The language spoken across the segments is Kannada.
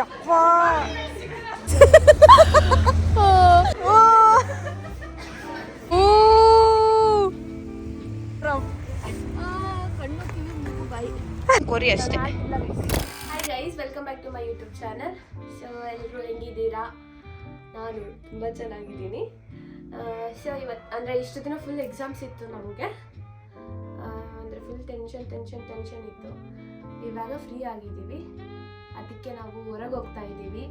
ಯಪ್ಪ ಕೊರಿ ಅಷ್ಟೇ. Hi guys, welcome back to my YouTube channel. So ಎಲ್ಲರೂ ಹೆಂಗಿದ್ದೀರಾ? ನಾನು ತುಂಬ ಚೆನ್ನಾಗಿದ್ದೀನಿ. ಸೊ ಇವತ್ತು ಅಂದರೆ ಇಷ್ಟು ದಿನ ಫುಲ್ ಎಕ್ಸಾಮ್ಸ್ ಇತ್ತು ನಮಗೆ, ಅಂದರೆ ಫುಲ್ ಟೆನ್ಷನ್ ಇತ್ತು. ಇವಾಗ ಫ್ರೀ ಆಗಿದ್ದೀವಿ, ಅದಕ್ಕೆ ನಾವು ಹೊರಗೆ ಹೋಗ್ತಾ ಇದ್ದೀವಿ.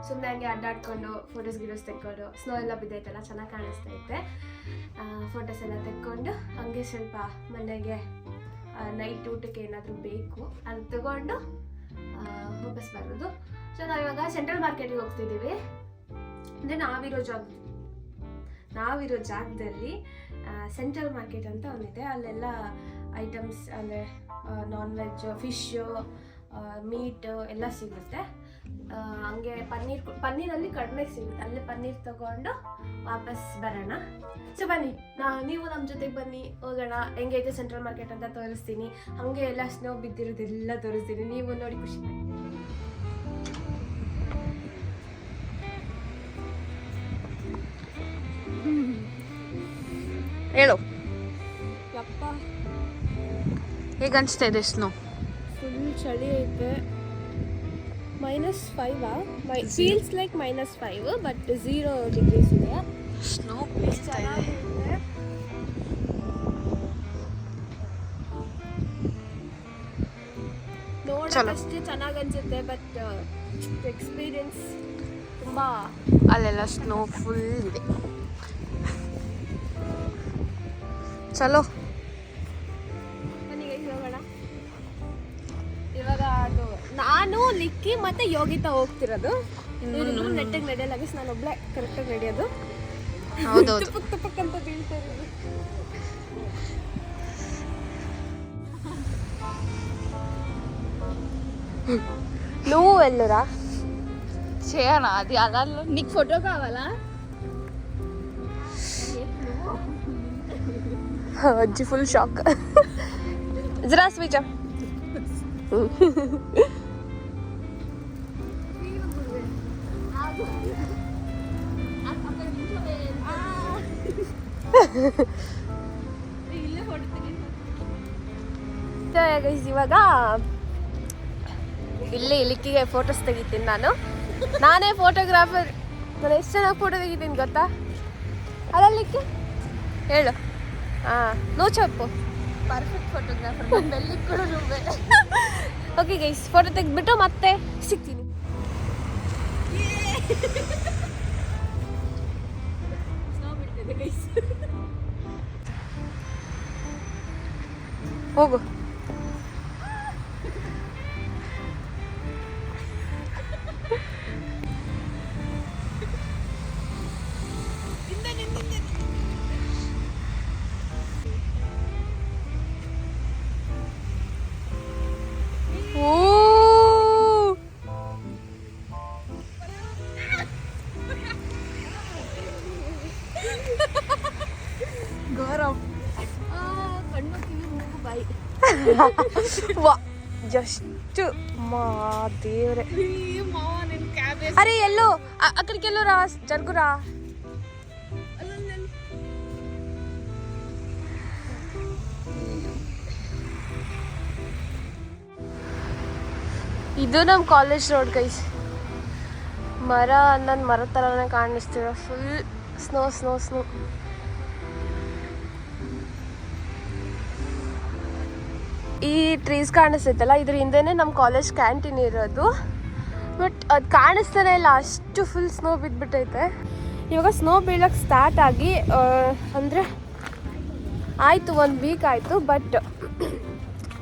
ಸುಮ್ಮನೆ ಹಂಗೆ ಅಡ್ಡಾಡ್ಕೊಂಡು ಫೋಟೋಸ್ ತೆಕ್ಕೊಂಡು, ಸ್ನೋ ಎಲ್ಲ ಬಿದ್ದೈತಲ್ಲ, ಚೆನ್ನಾಗಿ ಕಾಣಿಸ್ತೈತೆ. ಫೋಟೋಸ್ ಎಲ್ಲ ತೆಕ್ಕೊಂಡು ಹಂಗೆ ಸ್ವಲ್ಪ ಮನೆಗೆ ನೈಟ್ ಊಟಕ್ಕೆ ಏನಾದರೂ ಬೇಕು ಅದು ತಗೊಂಡು ವಾಪಸ್ ಬರೋದು. ಸೊ ನಾವಿವಾಗ ಸೆಂಟ್ರಲ್ ಮಾರ್ಕೆಟಿಗೆ ಹೋಗ್ತಿದ್ದೀವಿ. ಅಂದರೆ ನಾವಿರೋ ಜಾಗದಲ್ಲಿ ಸೆಂಟ್ರಲ್ ಮಾರ್ಕೆಟ್ ಅಂತ ಒಂದಿದೆ. ಅಲ್ಲೆಲ್ಲ ಐಟಮ್ಸ್ ಅಂದರೆ ನಾನ್ ವೆಜ್, ಫಿಶ್ಶು, ಮೀಟ್ ಎಲ್ಲ ಸಿಗುತ್ತೆ. ಹಂಗೆ ಪನ್ನೀರಲ್ಲಿ ಕಡಿಮೆ ಸಿಗುತ್ತೆ. ಅಲ್ಲೇ ಪನ್ನೀರ್ ತಗೊಂಡು ವಾಪಸ್ ಬರೋಣ. ಸೊ ಬನ್ನಿ, ನೀವು ನಮ್ಮ ಜೊತೆಗೆ ಬನ್ನಿ, ಹೋಗೋಣ. ಹೆಂಗೈತೆ ಸೆಂಟ್ರಲ್ ಮಾರ್ಕೆಟ್ ಅಂತ ತೋರಿಸ್ತೀನಿ. ಹಾಗೆ ಎಲ್ಲ ಸ್ನೋ ಬಿದ್ದಿರೋದೆಲ್ಲ ತೋರಿಸ್ತೀನಿ, ನೀವು ನೋಡಿ ಖುಷಿ ಪಡಿ. ಹೇಳು, ಯಪ್ಪ ಹೇಗೆ ಅನಿಸ್ತಾ ಇದೆ ಸ್ನೋ? ಫುಲ್ ಚಳಿ ಐತೆ. -5 ಫೀಲ್ಸ್ ಲೈಕ್ -5 ಬಟ್ 0 ಡಿಗ್ರೀಸ್ ಇದೆ. ಸ್ನೋ ಬೀಳ್ತಾ ಇದೆ. ನೋಡೋಕ್ಕಷ್ಟೇ ಚೆನ್ನಾಗಿ ಅನ್ಸುತ್ತೆ, ಬಟ್ ಎಕ್ಸ್ಪೀರಿಯನ್ಸ್ ತುಂಬ. ಅಲ್ಲೆಲ್ಲ ಸ್ನೋ ಫುಲ್ ಇದೆ. ಚಲೋ ನನಗೆ ಹೋಗೋಣ. ಇವಾಗ ಅದು ನಾನು, ಲಿಕ್ಕಿ ಮತ್ತೆ ಯೋಗಿತಾ ಹೋಗ್ತಿರೋದು. ನೆಟ್ಟಿಗೆ ನಡೆಯಲ್ಲ, ನಾನು ಒಬ್ಳೆ ಕರೆಕ್ಟಾಗಿ ನಡೆಯೋದು. ಹೌದೌದು. ತುಪ್ಪಕ್ ಅಂತ ಬೀಳ್ತಾ ಇರೋದು. నువ్వు వెళ్ళురా చేయనా అది అలా నీకు ఫోటో కావాలా? అజ్జి ఫుల్ షాక్. జరా స్విచ్ ಇವಾಗ ಇಲ್ಲಿ ಲಿಕ್ಕಿಗೆ ಫೋಟೋಸ್ ತೆಗಿತೀನಿ. ನಾನೇ ಫೋಟೋಗ್ರಾಫರ್. ನಾನು ಎಷ್ಟು ಚೆನ್ನಾಗಿ ಫೋಟೋ ತೆಗಿತೀನಿ ಗೊತ್ತಾ? ಅಲ್ಲ ಲಿಕ್ಕಿ, ಹೇಳು. ನೋ ಚಪ್ಪು, ಪರ್ಫೆಕ್ಟ್ ಫೋಟೋಗ್ರಾಫರ್. ಬೆಲ್ಲಿ ಕೂಡ ರೂಬೆ. ಓಕೆ ಗೈಸ್, ಫೋಟೋ ತೆಗೆದ್ಬಿಟ್ಟು ಮತ್ತೆ ಸಿಗ್ತೀನಿ. ಹೋಗು. ಗೌರವ್ ಕಣ್ಣು ಕಿವಿ ಮೂಗು ಬಾಯಿ. ವಾ ಜಸ್ಟ್ ಮಾ ದೇವ್ರೆ. ಅರೆ ಎಲ್ಲೋ ಅಕ್ಕಡಿಗೆಲ್ಲೋ ರಾ ಜರ್ಗುರಾ. ಇದು ನಮ್ಮ ಕಾಲೇಜ್ ರೋಡ್ ಗೈಸ್. ಮರ ನನ್ನ ಮರ ಥರನೇ ಕಾಣಿಸ್ತಿರೋ. Full snow. ಈ ಟ್ರೀಸ್ ಕಾಣಿಸ್ತೈತಲ್ಲ, ಇದ್ರ ಹಿಂದೆನೇ ನಮ್ಮ ಕಾಲೇಜ್ ಕ್ಯಾಂಟೀನ್ ಇರೋದು. ಬಟ್ ಅದು ಕಾಣಿಸ್ತಾನೆ ಇಲ್ಲ, ಅಷ್ಟು ಫುಲ್ ಸ್ನೋ ಬಿದ್ದುಬಿಟ್ಟೈತೆ. ಇವಾಗ ಸ್ನೋ ಬೀಳಕ್ಕೆ ಸ್ಟಾರ್ಟ್ ಆಗಿ ಅಂದರೆ ಆಯಿತು, 1 ವೀಕ್ ಆಯಿತು. ಬಟ್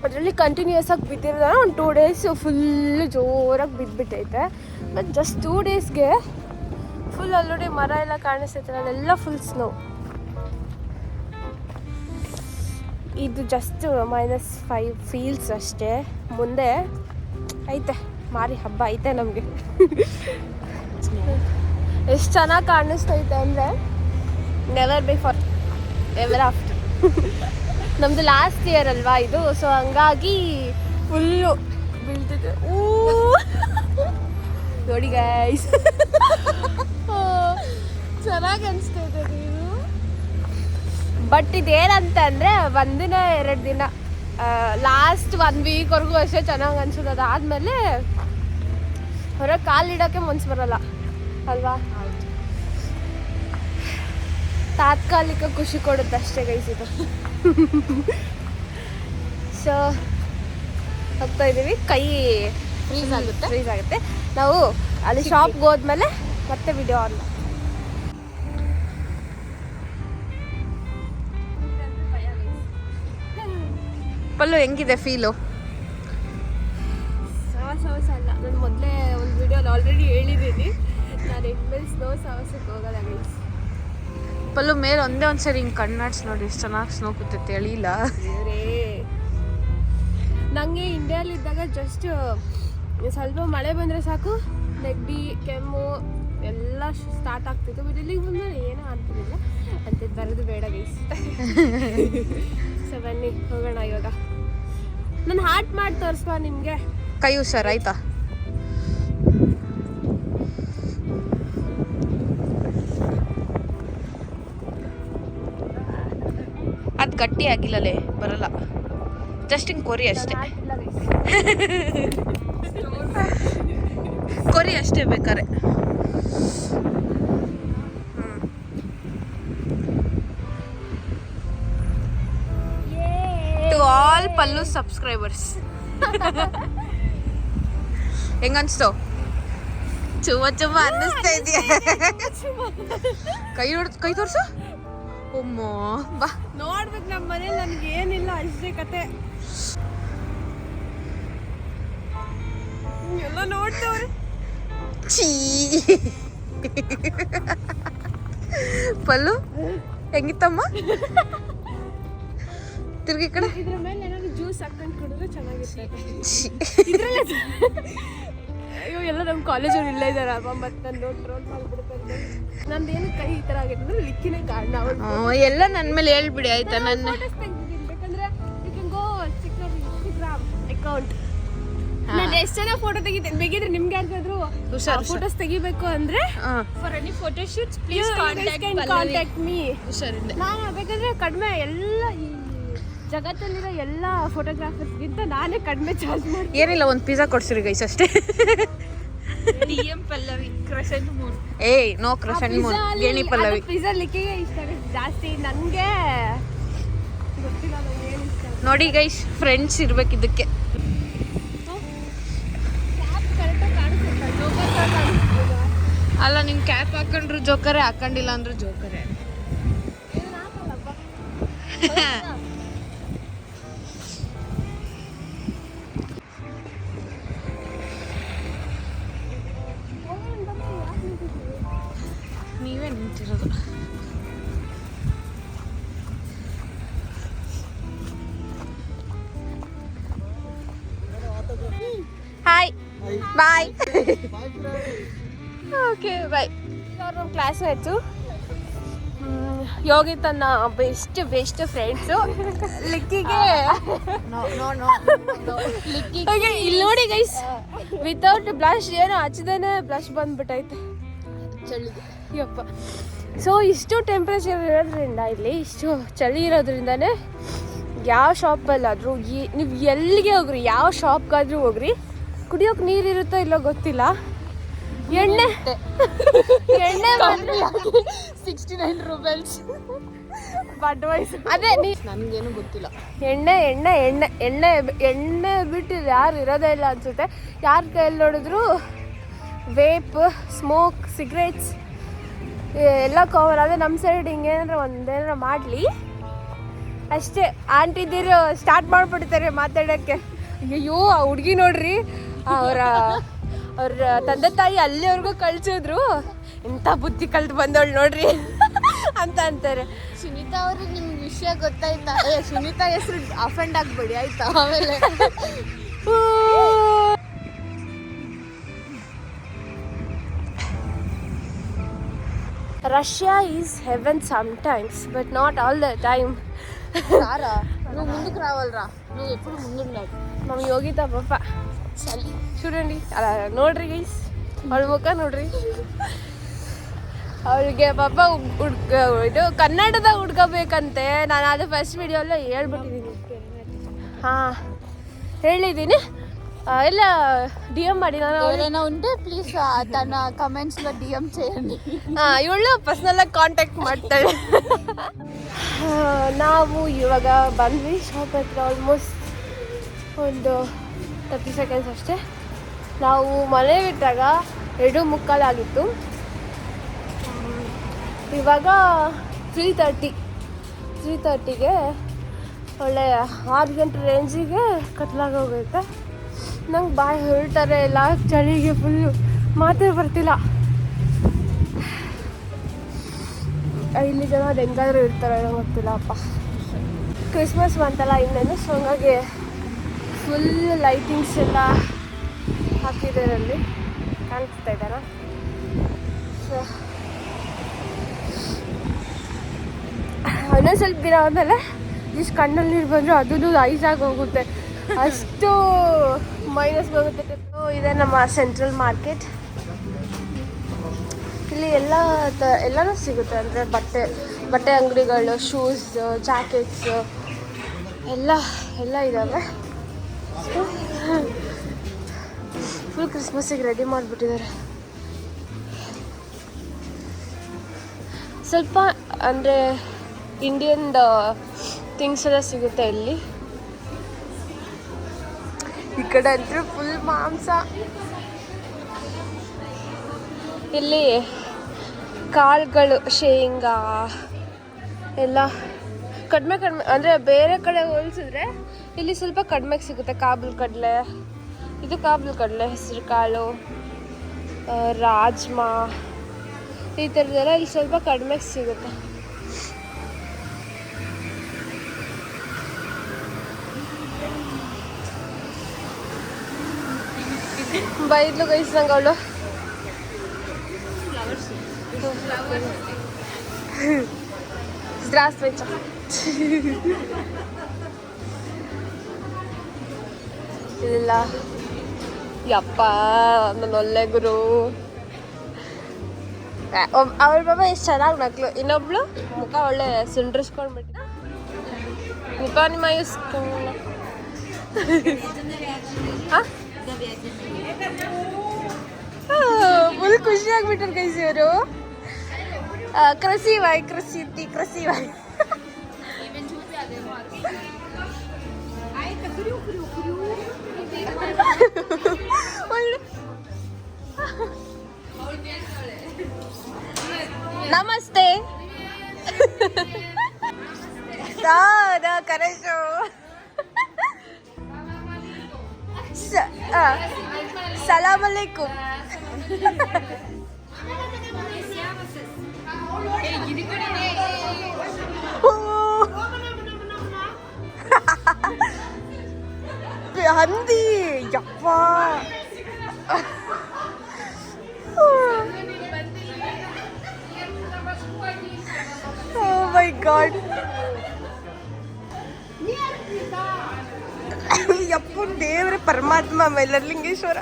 ಅದರಲ್ಲಿ ಕಂಟಿನ್ಯೂಸ್ ಆಗಿ ಬಿದ್ದಿರೋದ ಒಂದು 2 ಡೇಸ್ ಫುಲ್ಲು ಜೋರಾಗಿ ಬಿದ್ದುಬಿಟ್ಟೈತೆ. ಬಟ್ ಜಸ್ಟ್ 2 ಡೇಸ್ಗೆ ಫುಲ್ ಅಲ್ಲೋಡಿ ಮರ ಎಲ್ಲ ಕಾಣಿಸ್ತೈತೆ, ಅಲ್ಲೆಲ್ಲ ಫುಲ್ ಸ್ನೋ. ಇದು ಜಸ್ಟ್ -5 ಫೀಲ್ಸ್ ಅಷ್ಟೇ. ಮುಂದೆ ಐತೆ ಮಾರಿ ಹಬ್ಬ ಐತೆ ನಮಗೆ. ಎಷ್ಟು ಚೆನ್ನಾಗಿ ಕಾಣಿಸ್ತೈತೆ ಅಂದರೆ ನೆವರ್ ಬಿಫೋರ್ ಎವರ್ ಆಫ್ಟರ್. ನಮ್ಮದು ಲಾಸ್ಟ್ ಇಯರ್ ಅಲ್ವಾ ಇದು, ಸೊ ಹಂಗಾಗಿ ಫುಲ್ಲು ಬೀಳ್ತಿದೆ. ಗೈಸ್. ಚೆನ್ನಾಗಿ ಅನಿಸ್ತಾ ಇದೆ ಇದು. ಬಟ್ ಇದೇನಂತ ಅಂದರೆ ಒಂದಿನ 2 ದಿನ ಲಾಸ್ಟ್ 1 ವೀಕ್ವರೆಗೂ ಅಷ್ಟೇ ಚೆನ್ನಾಗಿ ಅನ್ಸೋದು. ಅದಾದಮೇಲೆ ಹೊರಗೆ ಕಾಲಿಡೋಕ್ಕೆ ಮನ್ಸು ಬರಲ್ಲ ಅಲ್ವಾ. ತಾತ್ಕಾಲಿಕ ಖುಷಿ ಕೊಡುತ್ತೆ ಅಷ್ಟೇ ಗೈಸ್ ಇದು. ಸೊ ಹೋಗ್ತಾ ಇದ್ದೀವಿ. ಕೈ ಫ್ರೀಸ್ ಆಗುತ್ತೆ. ನಾವು ಅಲ್ಲಿ ಶಾಪ್ಗೆ ಹೋದ್ಮೇಲೆ ಮತ್ತೆ ವಿಡಿಯೋ ಆನ್. ಪಲ್ಲು ಹೆಂಗಿದೆ ಫೀಲು? ಸಾಹಸ ಅಲ್ಲ, ನಾನು ಮೊದಲೇ ಒಂದು ವಿಡಿಯೋಲಿ ಆಲ್ರೆಡಿ ಹೇಳಿದ್ದೀನಿ, ನಾನು ಇನ್ಮೇಲೆ ಸ್ನೋ ಸಾಹಸಕ್ಕೆ ಹೋಗಲ್ಲ ಗೈಸ್. ಪಲ್ಲು ಮೇಲೆ ಒಂದೇ ಒಂದ್ಸರಿ ಹಿಂಗೆ ಕಣ್ಣಾಡ್ಸಿ ನೋಡಿ, ಎಷ್ಟು ಚೆನ್ನಾಗಿ ಸ್ನೋ ಕೂತೈತೆ. ಎಳಿಲ್ಲ ನನಗೆ ಇಂಡಿಯಾಲಿದ್ದಾಗ ಜಸ್ಟ್ ಸ್ವಲ್ಪ ಮಳೆ ಬಂದರೆ ಸಾಕು, ನೆಗಡಿ ಕೆಮ್ಮು ಎಲ್ಲ ಸ್ಟಾರ್ಟ್ ಆಗ್ತಿತ್ತು. ಬಟ್ ಇಲ್ಲಿಗೆ ಬಂದರೆ ಏನೂ ಆಗ್ತಿರಲಿಲ್ಲ ಅಂತ ಬರೋದು ಬೇಡ ಗೈಸ್. ಸೊ ಬನ್ನಿ ಹೋಗೋಣ ಇವಾಗ. ನಾನು ಹಾರ್ಟ್ ಮಾಡಿ ತೋರಿಸ್ಬಾ ನಿಮಗೆ. ಕೈ ಹುಷಾರ್ ಆಯ್ತಾ? ಅದು ಗಟ್ಟಿ ಆಗಿಲ್ಲಲೇ, ಬರಲ್ಲ. ಜಸ್ಟ್ ಹಿಂಗೆ ಕೊರಿ ಅಷ್ಟೇ, ಕೊರಿ ಅಷ್ಟೇ ಬೇಕಾರೆ. ಟು ಆಲ್ ಪಲ್ಲು ಸಬ್ಸ್ಕ್ರೈಬರ್ಸ್, ಹೆಂಗನ್ಸ್ತು? ಚುಮ್ಮ ಅನ್ನಿಸ್ತಾ ಇದೆಯಾ? ಕೈ ತೋರ್ಸು. ಒಮ್ಮ ಬಾ ನೋಡ್ಬೇಕು. ನಮ್ಮ ಮನೇಲಿ ನನಗೆ ಏನಿಲ್ಲ ಅಷ್ಟೇ ಕತೆ. ಎಲ್ಲ ನೋಡ್ತವ್ರೆ. ಛೀ ಪಲ್ಲು ಹೆಂಗಿತ್ತಮ್ಮ? ತಿರ್ಗಿ ಕಡೆ ಇದ್ರ ಮೇಲೆ ಏನಾದ್ರು ಜ್ಯೂಸ್ ಹಾಕೊಂಡು ಕುಡಿದ್ರೆ ಚೆನ್ನಾಗಿರ್ತದೆ. ಇದ್ರಲ್ಲೇ ಅಯ್ಯೋ ಎಲ್ಲ ನಮ್ಮ ಕಾಲೇಜವ್ರು ಇಲ್ಲೇ ಇದ್ದಾರಪ್ಪ. ಮತ್ತೆ ನಾನು ನೋಡಿ ಟ್ರೋಲ್ ಮಾಡಿಬಿಡ್ತಾರೆ. ನಂದೇನು ಕೈ ಈ ಥರ ಆಗೈತೆ ಅಂದ್ರೆ ಲಿಕ್ಕಿನೇ ಕಾರಣ. ಎಲ್ಲ ನನ್ನ ಮೇಲೆ ಹೇಳ್ಬಿಡಿ ಆಯ್ತಾ? ನನ್ನ ಬೇಕಂದ್ರೆ you can go Instagram account. ನಾನು ಎಷ್ಟು ಜನ ಫೋಟೋ ತೆಗಿತೇನೆ. ಬೇಕಿದ್ರೆ ನಿಮ್ಗೆ ಯಾರಿಗಾದ್ರು ಫೋಟೋಸ್ ತೆಗಿಬೇಕು ಅಂದ್ರೆ for any photo shoots please contact me. ಹುಷಾರಿಂದ ನಾನು ಬೇಕಾದ್ರೆ ಕಡಿಮೆ ಎಲ್ಲ ಈ ಜಗತ್ತಲ್ಲಿರೋ ಎಲ್ಲ ಫೋಟೋಗ್ರಾಫರ್ಸ್ಗಿಂತ ನಾನೇ ಕಡಿಮೆ ಚಾರ್ಜ್ ಮಾಡ್ತೀನಿ. ಏನಿಲ್ಲ, ಒಂದು ಪಿಜ್ಜಾ ಕೊಡ್ಸಿರಿ ಗೈಸ್ ಅಷ್ಟೇ. ಪಲ್ಲವಿ ಕ್ರಷನ್ ಮೂರ್. ಏಯ್ ನೋ ಕ್ರಷನ್ ಮೂರ್, ಗೇಣಿ ಪಲ್ಲವಿ. ಪಿಜ್ಜಾ ಲಿಕ್ಕಿಗೆ ಇಷ್ಟ ಆಗುತ್ತೆ ಜಾಸ್ತಿ. ನನಗೆ ಗೊತ್ತಿಲ್ಲ ನನಗೆ ಏನು ಇಷ್ಟ. ನೋಡಿ ಗೈಸ್, ಫ್ರೆಂಡ್ಸ್ ಇರ್ಬೇಕು ಇದಕ್ಕೆ. ಅಲ್ಲ, ನಿಂಗೆ ಕ್ಯಾಪ್ ಹಾಕೊಂಡ್ರು ಜೋಕರೇ, ಹಾಕೊಂಡಿಲ್ಲ ಅಂದ್ರೂ ಜೋಕರೇ. ನೀವೇ ನಿಂತಿರೋದು. Hi bye. Okay bye. ಅವ್ರು ನಮ್ಮ ಕ್ಲಾಸ್ಮೇಟ್ಸು. ಯೋಗಿ ತನ್ನ ಬೆಸ್ಟ್ ಫ್ರೆಂಡ್ಸು. ಲಿಕ್ಕಿಗೆ ಇಲ್ಲಿ ನೋಡಿ ಗೈಸ್, ವಿತೌಟ್ ಬ್ಲಶ್ ಏನೋ ಹಚ್ಚಿದೇನೆ ಬ್ಲಶ್ ಬಂದ್ಬಿಟ್ಟೈತೆ ಚಳಿಗೆ. ಯಪ್ಪ. ಸೊ ಇಷ್ಟು ಟೆಂಪ್ರೇಚರ್ ಇರೋದ್ರಿಂದ, ಇಲ್ಲಿ ಇಷ್ಟು ಚಳಿ ಇರೋದ್ರಿಂದನೇ ಯಾವ ಶಾಪಲ್ಲಾದರೂ ನೀವು ಎಲ್ಲಿಗೆ ಹೋಗ್ರಿ, ಯಾವ ಶಾಪ್ಗಾದ್ರೂ ಹೋಗ್ರಿ, ಕುಡಿಯೋಕೆ ನೀರಿರುತ್ತೋ ಇಲ್ಲೋ ಗೊತ್ತಿಲ್ಲ, ಎಣ್ಣೆ 69 ರೂಪೀಸ್. ಅದೇ ನನಗೇನು ಗೊತ್ತಿಲ್ಲ. ಎಣ್ಣೆ ಎಣ್ಣೆ ಎಣ್ಣೆ ಎಣ್ಣೆ ಎಣ್ಣೆ ಬಿಟ್ಟು ಯಾರು ಇರೋದೇ ಇಲ್ಲ ಅನ್ಸುತ್ತೆ. ಯಾರ ಕೈಯಲ್ಲಿ ನೋಡಿದ್ರು ವೇಪ್, ಸ್ಮೋಕ್, ಸಿಗರೇಟ್ಸ್ ಎಲ್ಲ ಕವರ್. ಅದೇ ನಮ್ಮ ಸೈಡ್ ಹಿಂಗೇನಾರ ಒಂದೇನಾರ ಮಾಡಲಿ ಅಷ್ಟೇ. ಆಂಟಿದಿರು ಸ್ಟಾರ್ಟ್ ಮಾಡಿಬಿಡ್ತಾರೆ ಮಾತಾಡೋಕ್ಕೆ. ಅಯ್ಯೋ ಆ ಹುಡುಗಿ ನೋಡ್ರಿ, ಅವ್ರ ತಂದೆ ತಾಯಿ ಅಲ್ಲಿವರೆಗೂ ಕಳ್ಸಿದ್ರು, ಇಂಥ ಬುದ್ಧಿ ಕಲ್ತು ಬಂದವಳು ನೋಡ್ರಿ ಅಂತ ಅಂತಾರೆ. ಸುನೀತಾ ಅವ್ರಿಗೆ ನಿಮ್ಗೆ ವಿಷಯ ಗೊತ್ತಾಯ್ತಾ? ಸುನೀತಾ ಹೆಸರು ಅಫೆಂಡ್ ಆಗ್ಬೇಡಿ ಆಯ್ತಾ? ಆಮೇಲೆ Russia is heaven sometimes but not all the time. సారా నువ్వు ముందుకు రావాలరా, నువ్వు ఎప్పుడు ముందుండాలి. ನಮ್ಮ ಯೋಗಿತಾ ಪಾಪ ಚಳಿ చూడండి అలా ನೋಡ್ರಿ ಗೈಸ್. ಅವಳ ಮುಖ ನೋಡ್ರಿ. ಅವಳಿಗೆ ಪಾಪ ಇದು ಕನ್ನಡದ ಹುಡ್ಗ ಬೇಕಂತೆ. ನಾನು ಅದು ಫಸ್ಟ್ ವಿಡಿಯೋಲ್ಲ ಹೇಳ್ಬಿಟ್ಟಿದ್ದೀನಿ. ಹಾಂ ಹೇಳಿದ್ದೀನಿ. ಎಲ್ಲ ಡಿ ఎం ಮಾಡಿ ನಾನು ఎవరైనా ఉంటే ప్లీజ్ తన కమెంట్స్లో DM చేయండి. ಇವಳು ಪರ್ಸ್ನಲಾಗಿ ಕಾಂಟ್ಯಾಕ್ಟ್ ಮಾಡ್ತಾಳೆ. ನಾವು ಇವಾಗ ಬಂದ್ವಿ ಶಾಪ್ ಹತ್ರ. ಆಲ್ಮೋಸ್ಟ್ ಒಂದು 30 ಸೆಕೆಂಡ್ಸ್ ಅಷ್ಟೇ. ನಾವು ಮನೆ ಬಿಟ್ಟಾಗ 2:45 ಆಗಿತ್ತು. ಇವಾಗ 3:30ಗೆ ಒಳ್ಳೆ 6 ಗಂಟೆ ರೇಂಜಿಗೆ ಕತ್ಲಾಗೋಗೈತೆ. ನಂಗೆ ಬಾಯಿ ಹೊರಟಾರೆ ಎಲ್ಲ ಚಳಿಗೆ ಫುಲ್ಲು ಮಾತೇ ಬರ್ತಿಲ್ಲ. ಇಲ್ಲಿ ಜನ ಅದು ಹೆಂಗಾದ್ರೂ ಇರ್ತಾರೆ ನಂಗೆ ಗೊತ್ತಿಲ್ಲಪ್ಪ. ಕ್ರಿಸ್ಮಸ್ ಬಂತಲ್ಲ ಇನ್ನೇನು, ಸೊ ಹಂಗಾಗಿ ಫುಲ್ ಲೈಟಿಂಗ್ಸ್ ಎಲ್ಲ ಹಾಕಿದ್ದಾರೆ. ಅಲ್ಲಿ ಕಾಣಿಸ್ತಾ ಇದ್ದಾರ. ಸೊ ಇನ್ನೊಂದು ಸ್ವಲ್ಪ ದಿನ ಆದಮೇಲೆ ಇಷ್ಟು ಕಣ್ಣಲ್ಲಿ ನೀರು ಬಂದರೂ ಅದೂ ಐಸಾಗಿ ಹೋಗುತ್ತೆ, ಅಷ್ಟು ಮೈನಸ್ ಹೋಗುತ್ತೆ. ಇದೆ ನಮ್ಮ ಸೆಂಟ್ರಲ್ ಮಾರ್ಕೆಟ್. ಇಲ್ಲಿ ಎಲ್ಲನೂ ಸಿಗುತ್ತೆ. ಅಂದರೆ ಬಟ್ಟೆ ಅಂಗಡಿಗಳು, ಶೂಸ್, ಜಾಕೆಟ್ಸ್ ಎಲ್ಲ ಇದ್ದಾವೆ. ಫುಲ್ ಕ್ರಿಸ್ಮಸ್ಸಿಗೆ ರೆಡಿ ಮಾಡಿಬಿಟ್ಟಿದ್ದಾರೆ. ಸ್ವಲ್ಪ ಅಂದರೆ ಇಂಡಿಯನ್ ಥಿಂಗ್ಸ್ ಎಲ್ಲ ಸಿಗುತ್ತೆ ಇಲ್ಲಿ. ಈ ಕಡೆ ಅಂತೂ ಫುಲ್ ಮಾಂಸ. ಇಲ್ಲಿ ಕಾಳುಗಳು, ಶೇಂಗಾ ಎಲ್ಲ ಕಡಿಮೆ ಅಂದರೆ ಬೇರೆ ಕಡೆ ಹೋಲಿಸಿದ್ರೆ ಇಲ್ಲಿ ಸ್ವಲ್ಪ ಕಡಿಮೆಗೆ ಸಿಗುತ್ತೆ. ಕಾಬೂಲ್ ಕಡಲೆ, ಇದು ಕಾಬೂಲ್ ಕಡಲೆ, ಹೆಸರು ಕಾಳು, ರಾಜ್ಮಾ, ಈ ಥರದ್ದೆಲ್ಲ ಇಲ್ಲಿ ಸ್ವಲ್ಪ ಕಡಿಮೆಗೆ ಸಿಗುತ್ತೆ. ಬೈದ್ಲು ಗೈಸ್ದಂಗೆ ಅವಳು. Здравствуйте. ಇಲ್ಲ ಯಪ್ಪ ನನ್ನ ಒಳ್ಳೆ ಗುರು. ಅವಳ ಬಾಬಾ ಎಷ್ಟು ಚೆನ್ನಾಗಿ ನಕ್ಲು. ಇನ್ನೊಬ್ಳು ಮುಖ ಒಳ್ಳೆ ಸುಂಡ್ರಿಸ್ಕೊಂಡ್ಬಿಟ್ಟು ಮುಖ ನಿಮ್ಮ ಫುಲ್ ಖುಷಿ ಆಗ್ಬಿಟ್ರು ಗೈಸ್ ಇವರು. ಕ್ರಸಿವಾಯ್ ಕ್ರಸಿವಾಯ್. ನಮಸ್ತೆ. ಕರೆಶು ಸಲಾಮ್ ಅಲೈಕುಮ್. ಹಂದಿ ಯಪ್ಪ. Oh my God. ಯಪ್ಪ ದೇವ್ರೆ ಪರಮಾತ್ಮ ಮೈಲರ್ಲಿಂಗೇಶ್ವರ.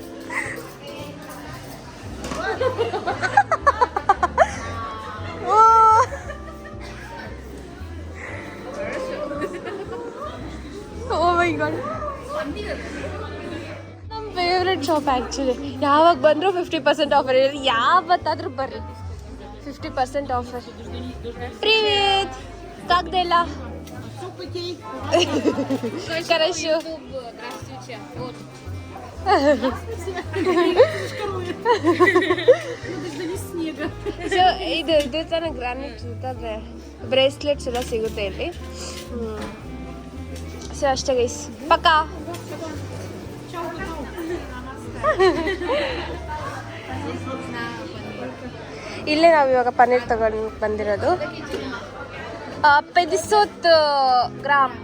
Oh my God. ನಮ್ಮ ಫೇವ್ರೆಟ್ ಶಾಪ್ ಆ್ಯಕ್ಚುಲಿ. ಯಾವಾಗ ಬಂದರೂ 50% ಆಫರ್ ಇರೋದು. ಯಾವತ್ತಾದರೂ ಬರ್ರಿ 50% ಆಫರ್. ಪ್ರೀವಿತ್ ಕಾಗ್ದೆಲ್ಲ ಕರೆಶು. ಸೊ ಇದು ತನ ಗ್ರಾನೈಟ್ ಅಂತಂದರೆ ಬ್ರೇಸ್ಲೆಟ್ಸ್ ಎಲ್ಲ ಸಿಗುತ್ತೆ ಇಲ್ಲಿ. ಸೊ ಅಷ್ಟೇ ಗೈಸ್, ಪಕ್ಕ. ಇಲ್ಲೇ ನಾವು ಇವಾಗ ಪನ್ನೀರ್ ತಗೊಂಡು ಬಂದಿರೋದು. 500 ಗ್ರಾಮ್.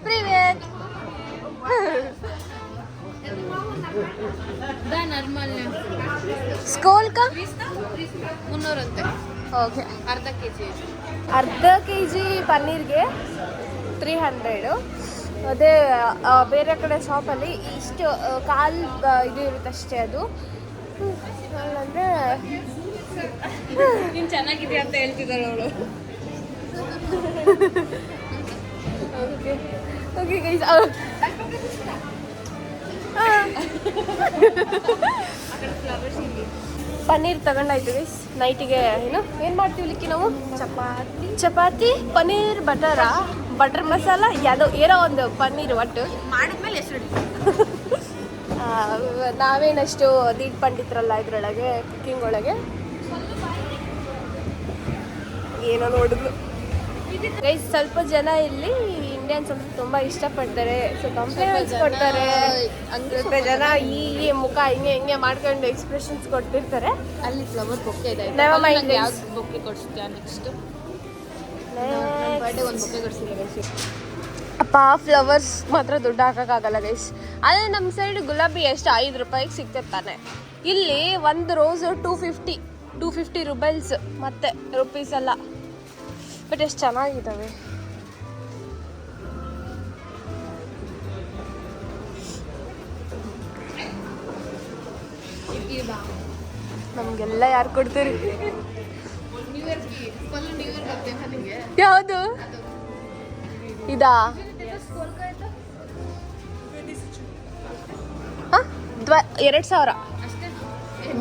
Привет. Да, нормально. Сколько? 300 ಅಂತೆ. ಓಕೆ. ಅರ್ಧ kg ಪನ್ನೀರ್ಗೆ 300. ಅದೇ ಬೇರೆ ಕಡೆ ಶಾಪಲ್ಲಿ ಇಷ್ಟು ಕಾಲು ಇದು ಇರುತ್ತೆ ಅಷ್ಟೇ ಅದು. ಅಂದರೆ ನೀನು ಚೆನ್ನಾಗಿದೆ ಅಂತ ಹೇಳ್ತಿದ್ದಾಳೆ ಅವಳು. ಓಕೆ ಓಕೆ ಗೈಸ್ ಪನ್ನೀರ್ ತಗೊಂಡಾಯ್ತು ಗೈಸ್. ನೈಟಿಗೆ ಏನು ಮಾಡ್ತೀವಿ ಲಿಕ್ಕಿ ನಾವು? ಚಪಾತಿ ಪನ್ನೀರ್ ಬಟರ್ ಮಸಾಲ ಏನೋ ಒಂದು ಪನ್ನೀರ್ ಒಟ್ಟು ಮಾಡಿದ್ಮೇಲೆ ಹೆಸರು ನಾವೇನಷ್ಟು ದೀಡ್ ಪಂಡಿತರಲ್ಲ ಇದ್ರೊಳಗೆ ಕುಕ್ಕಿಂಗ್ ಒಳಗೆ. ಏನೋ ನೋಡಿದ್ಲು ಗೈಸ್. ಸ್ವಲ್ಪ ಜನ ಇಲ್ಲಿ ಇಂಡಿಯನ್ಸ್ ಅಂತ ತುಂಬ ಇಷ್ಟಪಡ್ತಾರೆ, ಸೊ ಕಂಪ್ಲೇಂಟ್ಸ್ ಕೊಡ್ತಾರೆ. ಸ್ವಲ್ಪ ಜನ ಈ ಮುಖ ಹಿಂಗೆ ಮಾಡ್ಕೊಂಡು ಎಕ್ಸ್ಪ್ರೆಷನ್ಸ್ ಕೊಡ್ತಿರ್ತಾರೆ. ಅಲ್ಲಿ ಫ್ಲವರ್ ಬೊಕ್ಕೆ ಇದೆ. Never mind. ಯಾವ್ದು ಬೊಕ್ಕೆ ಕೊಡಿಸ್ತೀಯ ನೆಕ್ಸ್ಟ್? ಬರ್ಡೇ ಒಂದು ಬೊಕ್ಕೆ ಕೊಡಿಸಿಲ್ಲ ಗೈಸ್. ಅಪ್ಪ ಫ್ಲವರ್ಸ್ ಮಾತ್ರ ದುಡ್ಡು ಹಾಕೋಕ್ಕಾಗಲ್ಲ ಗೈಸ್. ಅದೇ ನಮ್ಮ ಸೈಡ್ ಗುಲಾಬಿ ಎಷ್ಟು 5 ರೂಪಾಯಿಗೆ ಸಿಗ್ತಿರ್ತಾನೆ. ಇಲ್ಲಿ ಒಂದು ರೋಸು 250 ರೂಪಾಯಿಸ್ ಮತ್ತೆ ರುಪೀಸ್ ಅಲ್ಲ. ಬಟ್ ಎಷ್ಟು ಚೆನ್ನಾಗಿದ್ದಾವೆ. ನಮಗೆಲ್ಲ ಯಾರು ಕೊಡ್ತೀರಿ? ಯಾವುದು ಇದಾ? ಹಾಂ 2000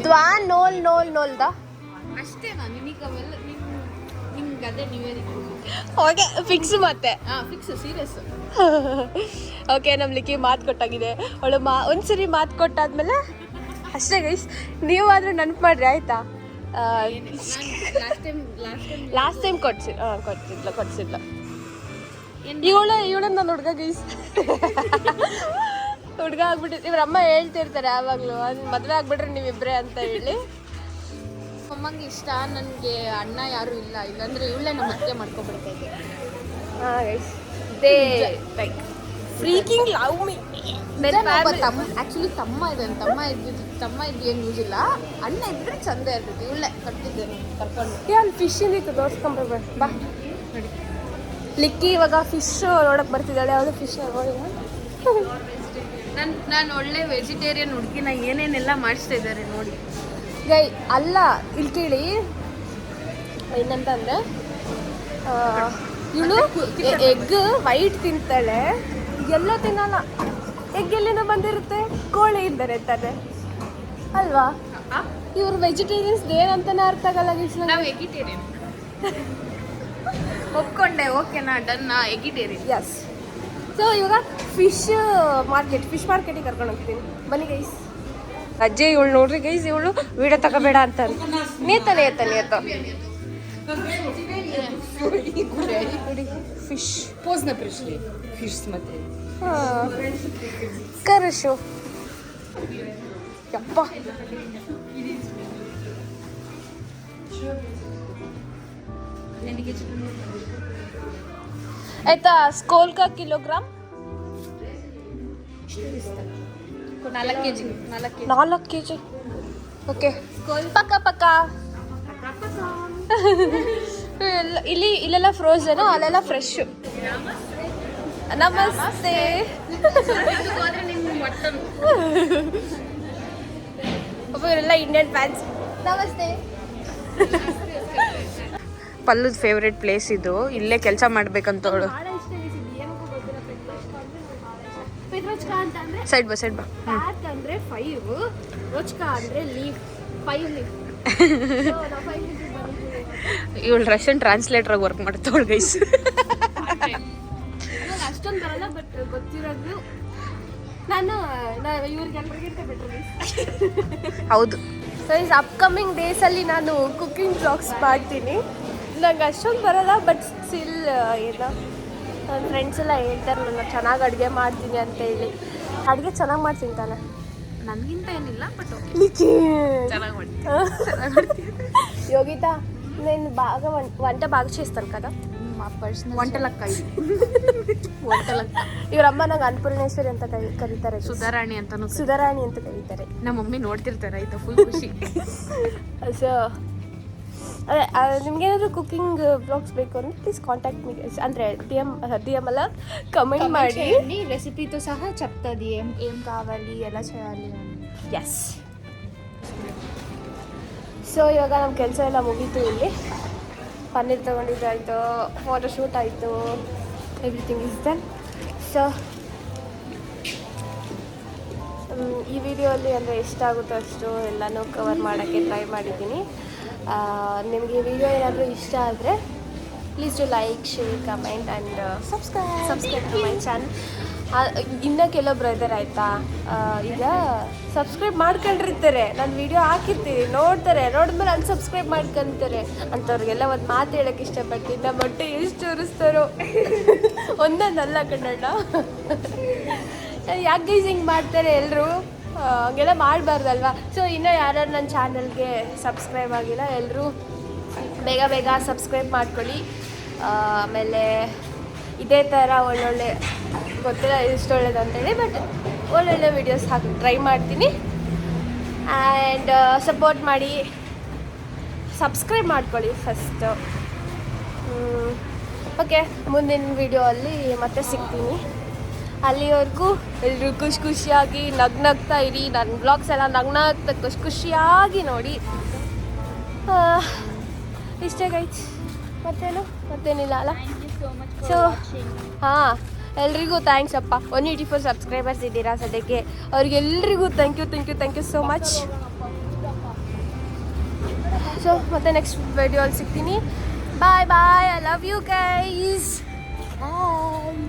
ದ್ವಾ ನೋಲ್ದ ಅಷ್ಟೇನಾ ನಿನಗೆ ಅವೆಲ್ಲ? ನಿಮ್ಗೆ ಅದೇ ನ್ಯೂ ಇಯರ್ ಓಕೆ ಫಿಕ್ಸ್ ಮತ್ತೆ. Fix serious. ಓಕೆ ನಮ್ಮ ಲಿಕ್ಕಿ ಮಾತು ಕೊಟ್ಟಾಗಿದೆ. ಅವಳು ಒಂದ್ಸರಿ ಮಾತು ಕೊಟ್ಟಾದ್ಮೇಲೆ ಅಷ್ಟೇ ಗೈಸ್. ನೀವಾದರೂ ನೆನಪು ಮಾಡ್ರಿ ಆಯ್ತಾ? ಲಾಸ್ಟ್ ಟೈಮ್ ಕೊಡ್ಸಿದ್ಲ. ಇವಳ ನನ್ನ ಹುಡುಗ ಗೈಸ್. ಹುಡುಗ ಆಗ್ಬಿಟ್ಟಿತ್ತು. ಇವ್ರ ಅಮ್ಮ ಹೇಳ್ತಿರ್ತಾರೆ ಯಾವಾಗಲೂ ಮದುವೆ ಆಗ್ಬಿಟ್ರೆ ನೀವಿಬ್ರೆ ಅಂತ ಹೇಳಿ. ಅಮ್ಮಂಗೆ ಇಷ್ಟ. ನನಗೆ ಅಣ್ಣ ಯಾರು ಇಲ್ಲ, ಇಲ್ಲಾಂದ್ರೆ ಇವಳೇ ನಮ್ಮ ಅತ್ತೆ ಮಾಡ್ಕೊಬಿಡ್ತಾ ಇದ್ದೆ. ಹಾಂ guys, they like freaking love me. Actually ತಮ್ಮ ಇದ್ದು ಏನು ಯೂಸ್ ಇಲ್ಲ. ಅಣ್ಣ ಇದ್ರೆ ಚಂದ ಇರ್ತೈತಿ. ಇವಳೇ ಕಟ್ತಿದ್ದೇನೆ ಕರ್ಕೊಂಡು. ಅಲ್ಲಿ ಫಿಶ್ ಇತ್ತು ತೋರಿಸ್ಕೊಂಬರ್ಬೇಡ ಬಾ. ಲಿಕ್ಕಿ ಇವಾಗ ಫಿಶ್ ನೋಡಕ್ ಬರ್ತಿದ್ದಾಳೆ. ಅವಳು ಫಿಶ್ ನೋಡಿ. ನಾನು ಒಳ್ಳೆ ವೆಜಿಟೇರಿಯನ್ ಹುಡುಗಿನ ಏನೇನೆಲ್ಲ ಮಾಡಿಸ್ತಾ ಇದ್ದಾರೆ ನೋಡಿ ಗೈ. ಅಲ್ಲ ಇಲ್ಲಿ ಕೇಳಿ ಏನಂತಂದ್ರೆ ಇವಳು ಎಗ್ ವೈಟ್ ತಿಂತಾಳೆ, ಎಲ್ಲ ತಿನ್ನಲ್ಲ. ಎಗ್ ಎಲ್ಲಿಂದ ಬಂದಿರುತ್ತೆ? ಕೋಳಿಯಿಂದನೇ ತಾನೆ ಅಲ್ವಾ? ಇವ್ರು ವೆಜಿಟೇರಿಯನ್ಸ್ ಏನಂತಾನೆ ಅರ್ಥ ಆಗಲ್ಲ. ನಾವು ವೆಜಿಟೇರಿಯನ್ ಒಪ್ಕೊಂಡೆ. ಓಕೆನಾ? ಡನ್ನ ವೆಜಿಟೇರಿಯನ್. ಎಸ್. ಸೊ ಇವಾಗ ಫಿಶ್ ಮಾರ್ಕೆಟಿಗೆ ಕರ್ಕೊಂಡು ಹೋಗ್ತೀನಿ ಬನ್ನಿ ಗೈಸ್. ಅಜ್ಜಿ ಇವಳು ನೋಡ್ರಿ ಗೈಸ್, ಇವಳು ವಿಡಿಯೋ ತಗೋಬೇಡ ಅಂತ ನೇತ ಫಿಶ್ Поздно пришли фиш смотреть. ಕರಶು ಯಪ್ಪ. ಆಯ್ತಾ? ಸ್ಕೋಲ್ ಕಾ ಕಿಲೋಗ್ರಾಮ್ 4 kg. ಓಕೆ ಪಕ್ಕ ಇಲ್ಲೆಲ್ಲ ಫ್ರೋಝನ್, ಅಲ್ಲೆಲ್ಲ ಫ್ರೆಶ್. ನಮಸ್ತೆ. ಇವರೆಲ್ಲ ಇಂಡಿಯನ್ ಫ್ಯಾನ್ಸ್. ನಮಸ್ತೆ. ಪಲ್ಲುದ ಫೇವ್ರೆಟ್ ಪ್ಲೇಸ್ ಇದು. ಇಲ್ಲೇ ಕೆಲಸ ಮಾಡ್ಬೇಕಂತ ಅವಳು. ಸೈಡ್ ಬಾ ಅಂದ್ರೆ 5, ರೋಚ್ಕಾ ಅಂದ್ರೆ ಲೀಫ್ 5 ಲೀಫ್. ಇವಳು ರಷ್ಯನ್ ಟ್ರಾನ್ಸ್ಲೇಟರ್ ಆಗಿ ವರ್ಕ್ ಮಾಡ್ತಾವಳು ಗೈಸ್. ಅಷ್ಟೊಂದು ಬರಲ್ಲ, ಬಟ್ ಗೊತ್ತಿರೋದು ನಾನು ಇವ್ರಿಗೆಲ್ಲರಿಗಿಂತ ಬೆಟರ್. ಹೌದು ಗೈಸ್. ಅಪ್ಕಮಿಂಗ್ ಡೇಸಲ್ಲಿ ನಾನು ಕುಕ್ಕಿಂಗ್ ಬ್ಲಾಗ್ಸ್ ಮಾಡ್ತೀನಿ. ನಂಗೆ ಅಷ್ಟೊಂದು ಬರಲ್ಲ, ಬಟ್ ಸ್ಟಿಲ್ ಏನೋ ನನ್ನ ಫ್ರೆಂಡ್ಸ್ ಎಲ್ಲ ಹೇಳ್ತಾರೆ ನಾನು ಚೆನ್ನಾಗಿ ಅಡುಗೆ ಮಾಡ್ತೀನಿ ಅಂತ ಹೇಳಿ. ಅಡುಗೆ ಚೆನ್ನಾಗಿ ಮಾಡ್ತೀನಿ ತಾನೆ? ನನಗಿಂತ ಏನಿಲ್ಲ, ಬಟ್ ಚೆನ್ನಾಗಿ ಮಾಡ್ತೀನಿ. ಯೋಗಿತಾ నేను బాగా వంట బాగా చేస్తాను కదా. మా పర్సనల్ వంటలక్క ಇವರಮ್ಮ ನಂಗೆ ಅನ್ನಪೂರ್ಣೇಶ್ವರಿ ಅಂತ ಕರೀತಾರೆ. ಸುಧಾರಾಣಿ ಅಂತಾನು ಸುಧಾರಾಣಿ ಅಂತ ಕರೀತಾರೆ. ನಮ್ಮ ಮಮ್ಮಿ ನೋಡ್ತಿರ್ತಾರೆ ಆಯ್ತಾ, ಫುಲ್ ಖುಷಿ. ಸೊ ಅದೇ ನಿಮ್ಗೇನಾದರೂ ಕುಕಿಂಗ್ ಬ್ಲಾಗ್ಸ್ ಬೇಕು ಅಂದರೆ ಪ್ಲೀಸ್ కాంటాక్ట్ మీ ಅಂದರೆ డి ఎం అలా కమెంట్ ಮಾಡಿ రెసిపీతో సహా చెప్తుంది ఏం కావాలి ఎలా చేయాలి అని. ಎಸ್. ಸೊ ಇವಾಗ ನಮ್ಮ ಕೆಲಸ ಎಲ್ಲ ಮುಗೀತು. ಇಲ್ಲಿ ಪನ್ನೀರ್ ತೊಗೊಂಡಿದ್ದಾಯಿತು, ಫೋಟೋಶೂಟ್ ಆಯಿತು, ಎವ್ರಿಥಿಂಗ್ ಇಸ್ ಡನ್. ಸೊ ಈ ವಿಡಿಯೋಲ್ಲಿ ಅಂದರೆ ಎಷ್ಟಾಗುತ್ತೋ ಅಷ್ಟು ಎಲ್ಲನೂ ಕವರ್ ಮಾಡೋಕ್ಕೆ ಟ್ರೈ ಮಾಡಿದ್ದೀನಿ. ನಿಮಗೆ ಈ ವಿಡಿಯೋ ಏನಾದರೂ ಇಷ್ಟ ಆದರೆ please to like, share, comment and subscribe to my channel. ಇನ್ನೂ ಕೆಲವೊಬ್ರು ಇದ್ದಾರೆ ಆಯಿತಾ, ಈಗ ಸಬ್ಸ್ಕ್ರೈಬ್ ಮಾಡ್ಕೊಂಡಿರ್ತಾರೆ, ನಾನು ವಿಡಿಯೋ ಹಾಕಿರ್ತೀನಿ, ನೋಡ್ತಾರೆ, ನೋಡಿದ್ಮೇಲೆ ಅನ್ಸಬ್ಸ್ಕ್ರೈಬ್ ಮಾಡ್ಕೊತಾರೆ. ಅಂಥವ್ರಿಗೆಲ್ಲ ಒಂದು ಮಾತು ಹೇಳೋಕ್ಕೆ ಇಷ್ಟಪಡ್ತೀನಿ. ನಮ್ಮ ಹೊಟ್ಟೆ ಎಷ್ಟು ಉರಿಸ್ತಾರೋ ಒಂದೊಂದಲ್ಲ ಕನ್ನಡ. ಯಾಕೆ ಹಿಂಗೆ ಮಾಡ್ತಾರೆ ಎಲ್ಲರೂ, ಹಂಗೆಲ್ಲ ಮಾಡಬಾರ್ದಲ್ವಾ. ಸೊ ಇನ್ನೂ ಯಾರು ನನ್ನ ಚಾನಲ್ಗೆ ಸಬ್ಸ್ಕ್ರೈಬ್ ಆಗಿಲ್ಲ ಎಲ್ಲರೂ ಬೇಗ ಬೇಗ ಸಬ್ಸ್ಕ್ರೈಬ್ ಮಾಡ್ಕೊಳ್ಳಿ. ಆಮೇಲೆ ಇದೇ ಥರ ಒಳ್ಳೊಳ್ಳೆ, ಗೊತ್ತಿಲ್ಲ ಎಷ್ಟು ಒಳ್ಳೇದು ಅಂತೇಳಿ, ಬಟ್ ಒಳ್ಳೊಳ್ಳೆ ವೀಡಿಯೋಸ್ ಹಾಕಿ ಟ್ರೈ ಮಾಡ್ತೀನಿ. ಆ್ಯಂಡ್ ಸಪೋರ್ಟ್ ಮಾಡಿ, ಸಬ್ಸ್ಕ್ರೈಬ್ ಮಾಡ್ಕೊಳ್ಳಿ ಫಸ್ಟು. ಓಕೆ, ಮುಂದಿನ ವಿಡಿಯೋ ಅಲ್ಲಿ ಮತ್ತೆ ಸಿಗ್ತೀನಿ. ಅಲ್ಲಿವರೆಗೂ ಎಲ್ಲರೂ ಖುಷಿಯಾಗಿ ನಗ್ನಗ್ತಾ ಇರಿ. ನನ್ನ ಬ್ಲಾಗ್ಸ್ ಎಲ್ಲ ನಗ್ನಗ್ತಾ ಖುಷಿಯಾಗಿ ನೋಡಿ. ಇಷ್ಟೇ ಗೈಸ್, ಮತ್ತೇನಿಲ್ಲ ಅಲ್ಲ. ಸೊ ಹಾಂ, ಎಲ್ರಿಗೂ ಥ್ಯಾಂಕ್ಸ್ ಅಪ್ಪ. 184 ಸಬ್ಸ್ಕ್ರೈಬರ್ಸ್ ಇದ್ದೀರಾ ಸದ್ಯಕ್ಕೆ. ಅವ್ರಿಗೆಲ್ರಿಗೂ thank you so much. So ಮತ್ತೆ ನೆಕ್ಸ್ಟ್ ವಿಡಿಯೋಲ್ಲಿ ಸಿಗ್ತೀನಿ. Bye, I love you guys. Bye.